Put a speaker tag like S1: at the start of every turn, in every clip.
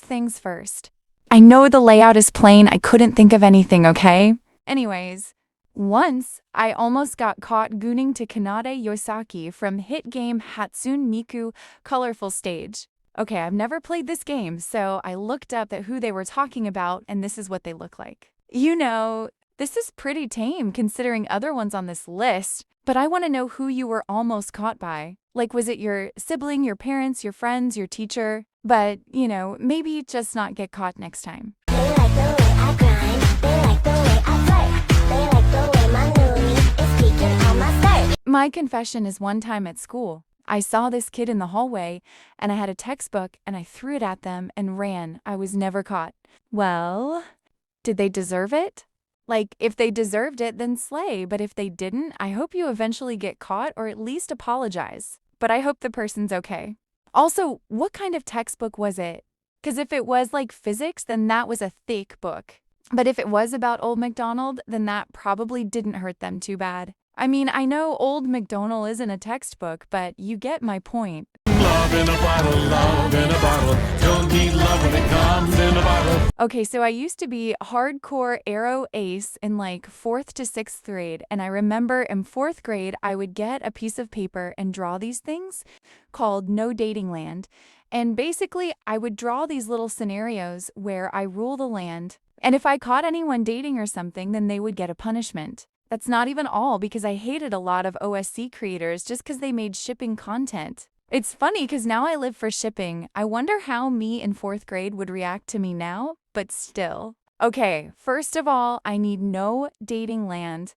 S1: First things first. I know the layout is plain, I couldn't think of anything, okay? Anyways, once I almost got caught gooning to Kanade Yosaki from hit game Hatsune Miku Colorful Stage. Okay, I've never played this game, so I looked up at who they were talking about, and this is what they look like. You know, this is pretty tame considering other ones on this list, but I want to know who you were almost caught by. Like, was it your sibling, your parents, your friends, your teacher? But, maybe just not get caught next time.
S2: They like the way I grind, they like the way I flirt, they like the way my noonie is peeking on my skirt.
S1: My confession is one time at school. I saw this kid in the hallway, and I had a textbook, and I threw it at them and ran. I was never caught. Well, did they deserve it? Like, if they deserved it, then slay. But if they didn't, I hope you eventually get caught or at least apologize. But I hope the person's okay. Also, what kind of textbook was it? Because if it was like physics, then that was a thick book. But if it was about Old MacDonald, then that probably didn't hurt them too bad. I mean, I know Old MacDonald isn't a textbook, but you get my point.
S3: Love in a bottle, love in a bottle. Don't need love when it comes in a bottle.
S1: Okay, so I used to be hardcore Arrow ace in like 4th to 6th grade, and I remember in 4th grade I would get a piece of paper and draw these things called No Dating Land. And basically, I would draw these little scenarios where I rule the land, and if I caught anyone dating or something, then they would get a punishment. That's not even all, because I hated a lot of OSC creators just because they made shipping content. It's funny because now I live for shipping. I wonder how me in 4th grade would react to me now, but still. Okay, first of all, I need No Dating Land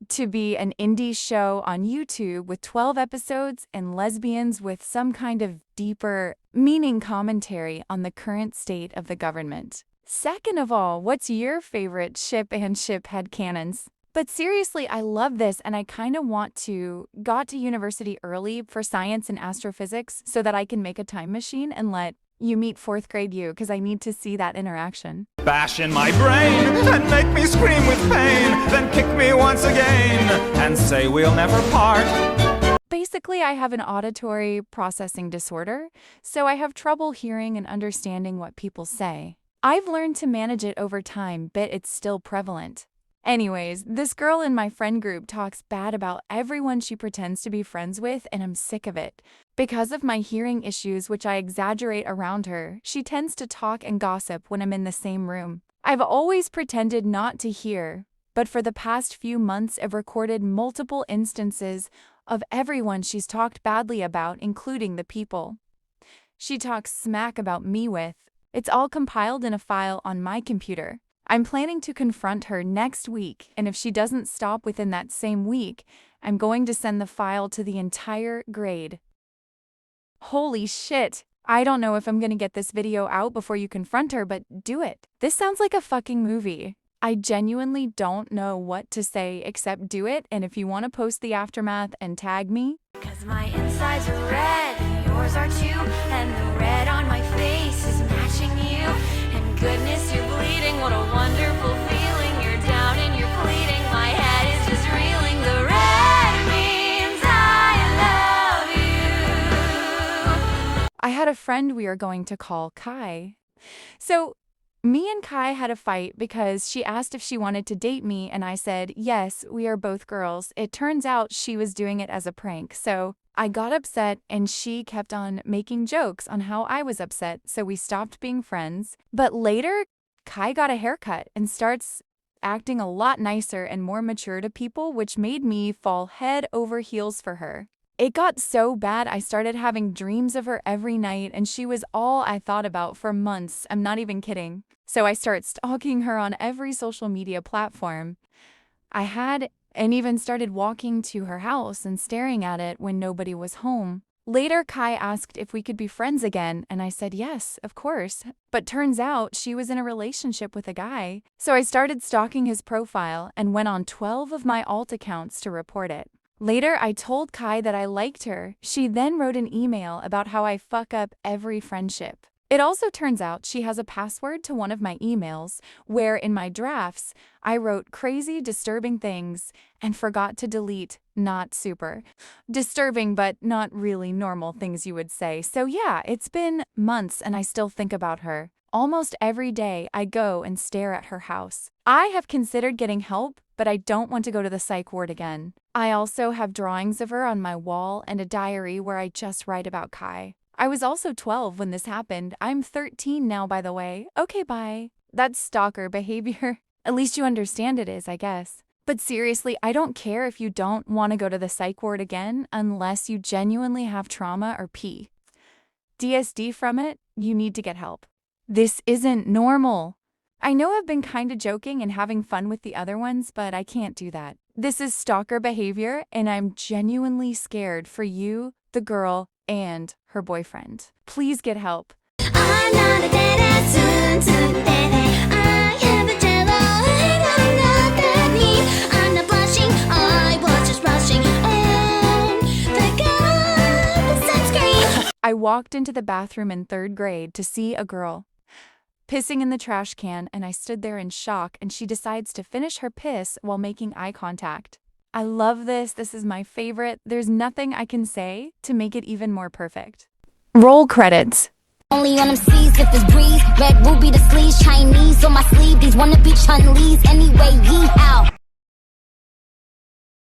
S1: to be an indie show on YouTube with 12 episodes and lesbians with some kind of deeper meaning commentary on the current state of the government. Second of all, what's your favorite ship and ship headcanons? But seriously, I love this, and I kind of got to university early for science and astrophysics so that I can make a time machine and let you meet 4th grade you, because I need to see that interaction.
S3: Bash in my brain and make me scream with pain. Then kick me once again and say we'll never part.
S1: Basically, I have an auditory processing disorder, so I have trouble hearing and understanding what people say. I've learned to manage it over time, but it's still prevalent. Anyways, this girl in my friend group talks bad about everyone she pretends to be friends with, and I'm sick of it. Because of my hearing issues, which I exaggerate around her, she tends to talk and gossip when I'm in the same room. I've always pretended not to hear, but for the past few months I've recorded multiple instances of everyone she's talked badly about, including the people she talks smack about me with. It's all compiled in a file on my computer. I'm planning to confront her next week, and if she doesn't stop within that same week, I'm going to send the file to the entire grade. Holy shit! I don't know if I'm gonna get this video out before you confront her, but do it. This sounds like a fucking movie. I genuinely don't know what to say except do it, and if you want to post the aftermath and tag me.
S2: Cause my insides are red, and yours are too, and the red on my face is matching you. And goodness, you're bleeding, what a wonderful feeling. You're down and you're bleeding, my head is just reeling. The red means I love you.
S1: I had a friend we are going to call Kai. So, me and Kai had a fight because she asked if she wanted to date me, and I said, yes, we are both girls. It turns out she was doing it as a prank, so I got upset, and she kept on making jokes on how I was upset, so we stopped being friends. But later, Kai got a haircut and starts acting a lot nicer and more mature to people, which made me fall head over heels for her. It got so bad I started having dreams of her every night, and she was all I thought about for months. I'm not even kidding. So I started stalking her on every social media platform I had, and even started walking to her house and staring at it when nobody was home. Later, Kai asked if we could be friends again, and I said yes, of course. But turns out she was in a relationship with a guy. So I started stalking his profile and went on 12 of my alt accounts to report it. Later, I told Kai that I liked her. She then wrote an email about how I fuck up every friendship. It also turns out she has a password to one of my emails where in my drafts I wrote crazy, disturbing things and forgot to delete not super disturbing but not really normal things you would say. So yeah, it's been months and I still think about her. Almost every day I go and stare at her house. I have considered getting help, but I don't want to go to the psych ward again. I also have drawings of her on my wall and a diary where I just write about Kai. I was also 12 when this happened. I'm 13 now, by the way. Okay, bye. That's stalker behavior. At least you understand it is, I guess. But seriously, I don't care if you don't want to go to the psych ward again unless you genuinely have trauma or PTSD from it. You need to get help. This isn't normal. I know I've been kind of joking and having fun with the other ones, but I can't do that. This is stalker behavior, and I'm genuinely scared for you, the girl, and her boyfriend. Please get help.
S4: I'm not a dead ass I have a devil and I'm not that mean. I'm not blushing, I was just rushing and pick up the sunscreen.
S1: I walked into the bathroom in 3rd grade to see a girl pissing in the trash can, and I stood there in shock, and she decides to finish her piss while making eye contact. I love this. This is my favorite. There's nothing I can say to make it even more perfect. Roll credits.
S4: Only on them seas if it's breeze. Red ruby the sleeves, Chinese on my sleeve. These wanna be Chun-Li's anyway, yee how.